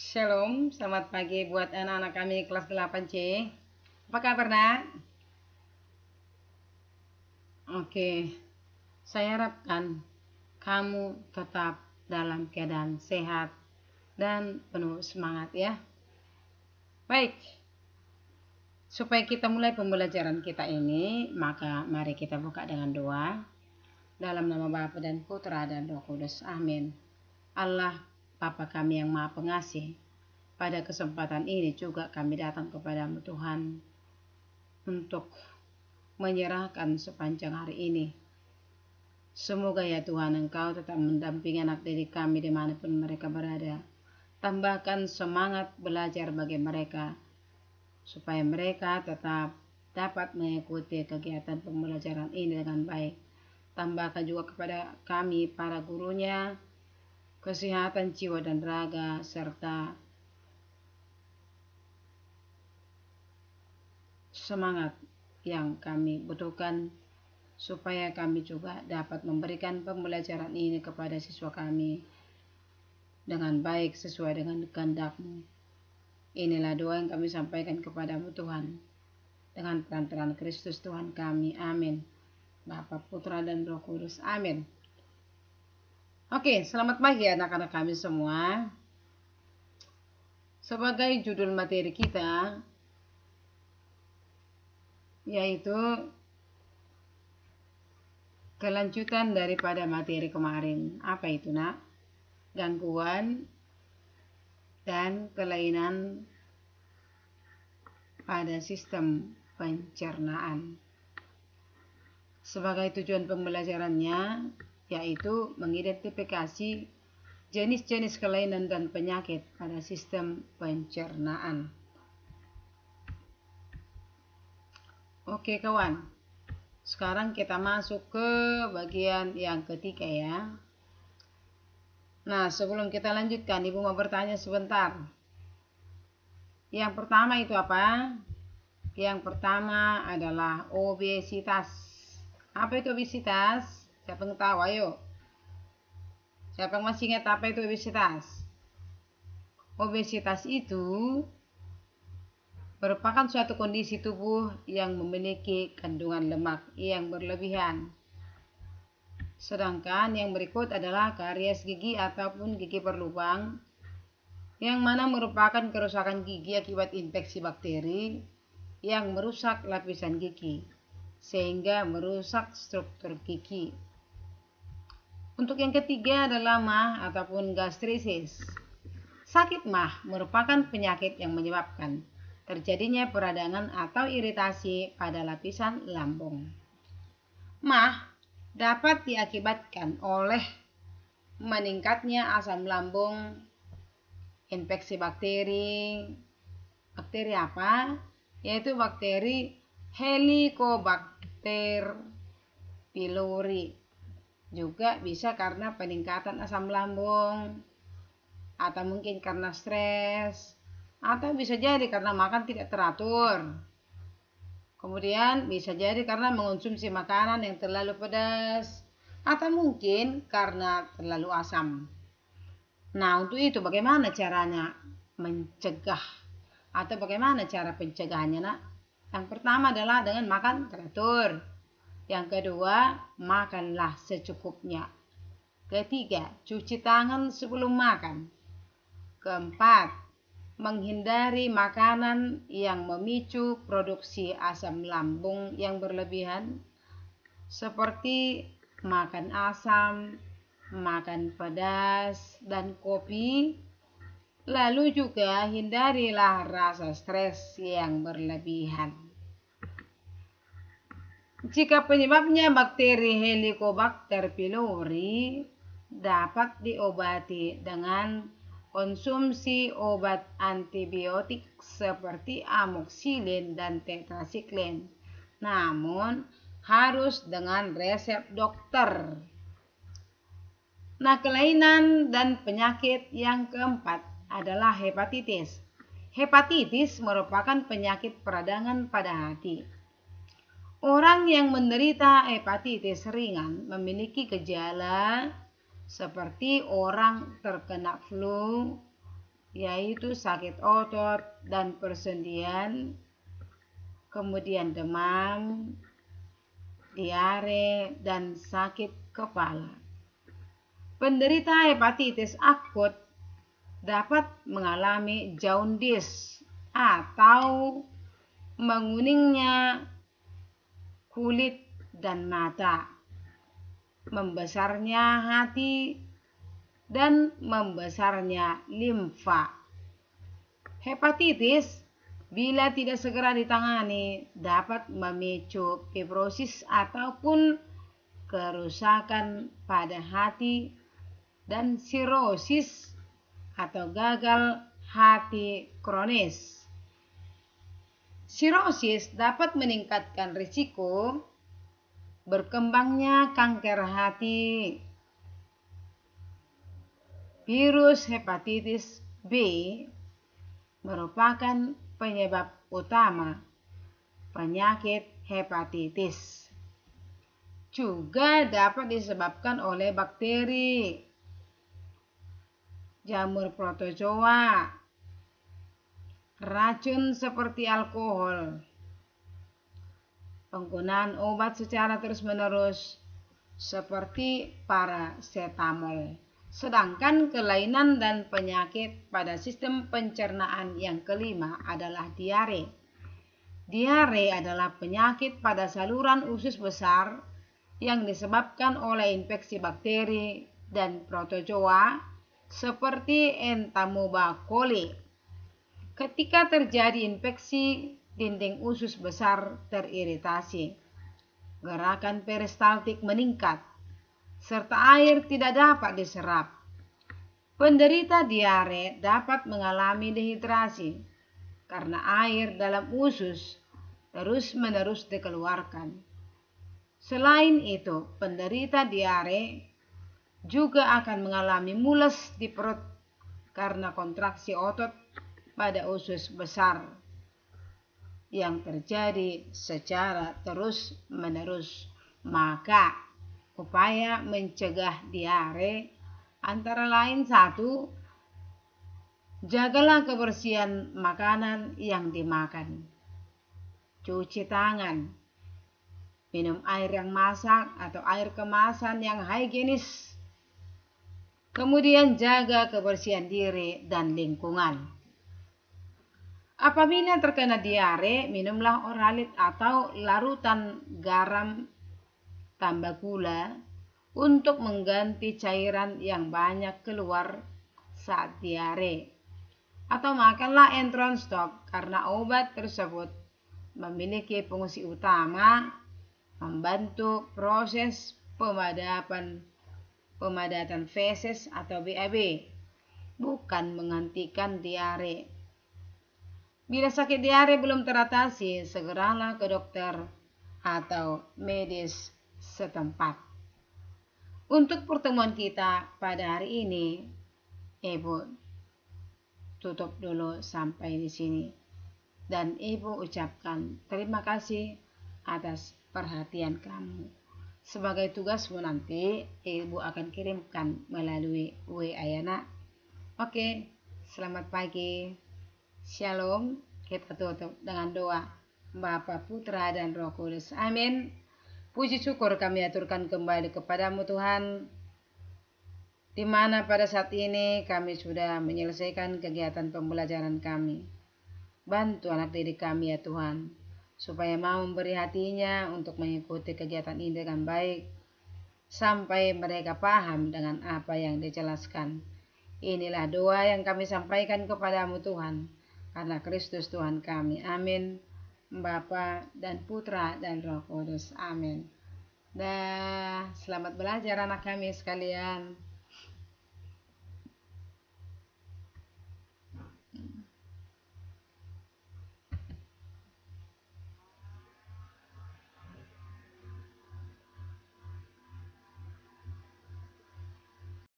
Shalom, selamat pagi buat anak-anak kami kelas 8C. Apa kabar, Nak? Oke, saya harapkan kamu tetap dalam keadaan sehat dan penuh semangat ya. Baik, supaya kita mulai pembelajaran kita ini, maka mari kita buka dengan doa. Dalam nama Bapa dan Putra dan Roh Kudus. Amin. Allah, Bapa kami yang Maha Pengasih, pada kesempatan ini juga kami datang kepadamu Tuhan untuk menyerahkan sepanjang hari ini. Semoga ya Tuhan Engkau tetap mendampingi anak didik kami dimanapun mereka berada. Tambahkan semangat belajar bagi mereka, supaya mereka tetap dapat mengikuti kegiatan pembelajaran ini dengan baik. Tambahkan juga kepada kami para gurunya, kesehatan jiwa dan raga, serta semangat yang kami butuhkan, supaya kami juga dapat memberikan pembelajaran ini kepada siswa kami dengan baik sesuai dengan kehendak-Mu. Inilah doa yang kami sampaikan kepadamu Tuhan, dengan perantaraan Kristus Tuhan kami. Amin. Bapa, Putra, dan Roh Kudus. Amin. Oke, selamat pagi anak-anak kami semua. Sebagai judul materi kita, yaitu kelanjutan daripada materi kemarin. Apa itu, Nak? Gangguan dan kelainan pada sistem pencernaan. Sebagai tujuan pembelajarannya, yaitu mengidentifikasi jenis-jenis kelainan dan penyakit pada sistem pencernaan. Oke kawan, sekarang kita masuk ke bagian yang ketiga ya. Nah, sebelum kita lanjutkan, Ibu mau bertanya sebentar. Yang pertama itu apa? Yang pertama adalah obesitas. Apa itu obesitas? Siapa yang tahu? Ayo. Siapa yang masih ingat apa itu obesitas? Obesitas itu merupakan suatu kondisi tubuh yang memiliki kandungan lemak yang berlebihan. Sedangkan yang berikut adalah karies gigi ataupun gigi berlubang, yang mana merupakan kerusakan gigi akibat infeksi bakteri yang merusak lapisan gigi, sehingga merusak struktur gigi. Untuk yang ketiga adalah MAH ataupun gastritis. Sakit MAH merupakan penyakit yang menyebabkan terjadinya peradangan atau iritasi pada lapisan lambung. MAH dapat diakibatkan oleh meningkatnya asam lambung, infeksi bakteri. Bakteri apa? Yaitu bakteri Helicobacter pylori. Juga bisa karena peningkatan asam lambung, atau mungkin karena stres, atau bisa jadi karena makan tidak teratur. Kemudian bisa jadi karena mengonsumsi makanan yang terlalu pedas, atau mungkin karena terlalu asam. Nah, untuk itu bagaimana caranya mencegah, atau bagaimana cara pencegahannya, Nak? Yang pertama adalah dengan makan teratur. Yang kedua, makanlah secukupnya. Ketiga, cuci tangan sebelum makan. Keempat, menghindari makanan yang memicu produksi asam lambung yang berlebihan, seperti makan asam, makan pedas, dan kopi. Lalu juga hindarilah rasa stres yang berlebihan. Jika penyebabnya bakteri Helicobacter pylori, dapat diobati dengan konsumsi obat antibiotik seperti amoxicillin dan tetracycline. Namun harus dengan resep dokter. Nah, kelainan dan penyakit yang keempat adalah hepatitis. Hepatitis merupakan penyakit peradangan pada hati. Orang yang menderita hepatitis ringan memiliki gejala seperti orang terkena flu, yaitu sakit otot dan persendian, kemudian demam, diare, dan sakit kepala. Penderita hepatitis akut dapat mengalami jaundice atau menguningnya kulit dan mata, membesarnya hati, dan membesarnya limfa. Hepatitis bila tidak segera ditangani dapat memicu fibrosis ataupun kerusakan pada hati dan sirosis atau gagal hati kronis. Sirosis dapat meningkatkan risiko berkembangnya kanker hati. Virus hepatitis B merupakan penyebab utama penyakit hepatitis. Juga dapat disebabkan oleh bakteri, jamur protozoa, racun seperti alkohol, penggunaan obat secara terus-menerus seperti parasetamol. Sedangkan kelainan dan penyakit pada sistem pencernaan yang kelima adalah diare. Diare adalah penyakit pada saluran usus besar yang disebabkan oleh infeksi bakteri dan protozoa seperti Entamoeba-coli. Ketika terjadi infeksi, dinding usus besar teriritasi, gerakan peristaltik meningkat, serta air tidak dapat diserap. Penderita diare dapat mengalami dehidrasi karena air dalam usus terus-menerus dikeluarkan. Selain itu, penderita diare juga akan mengalami mules di perut karena kontraksi otot pada usus besar yang terjadi secara terus-menerus. Maka, upaya mencegah diare antara lain: 1. Jagalah kebersihan makanan yang dimakan. Cuci tangan. Minum air yang masak atau air kemasan yang higienis. Kemudian jaga kebersihan diri dan lingkungan. Apabila terkena diare, minumlah oralit atau larutan garam tambah gula untuk mengganti cairan yang banyak keluar saat diare. Atau makanlah Entron-Stop karena obat tersebut memiliki fungsi utama membantu proses pemadatan feses atau BAB, bukan menghentikan diare. Bila sakit diare belum teratasi, segeralah ke dokter atau medis setempat. Untuk pertemuan kita pada hari ini, Ibu tutup dulu sampai di sini. Dan Ibu ucapkan terima kasih atas perhatian kamu. Sebagai tugasmu nanti, Ibu akan kirimkan melalui WA ya nak. Oke, selamat pagi. Shalom. Kita tutup dengan doa. Bapa, Putra, dan Roh Kudus. Amin. Puji syukur kami aturkan kembali kepadamu Tuhan, di mana pada saat ini kami sudah menyelesaikan kegiatan pembelajaran kami. Bantu anak didik kami ya Tuhan, supaya mau memberi hatinya untuk mengikuti kegiatan ini dengan baik, sampai mereka paham dengan apa yang dijelaskan. Inilah doa yang kami sampaikan kepadamu Tuhan, karena Kristus Tuhan kami. Amin. Bapa dan Putra dan Roh Kudus. Amin. Dah, selamat belajar anak kami sekalian.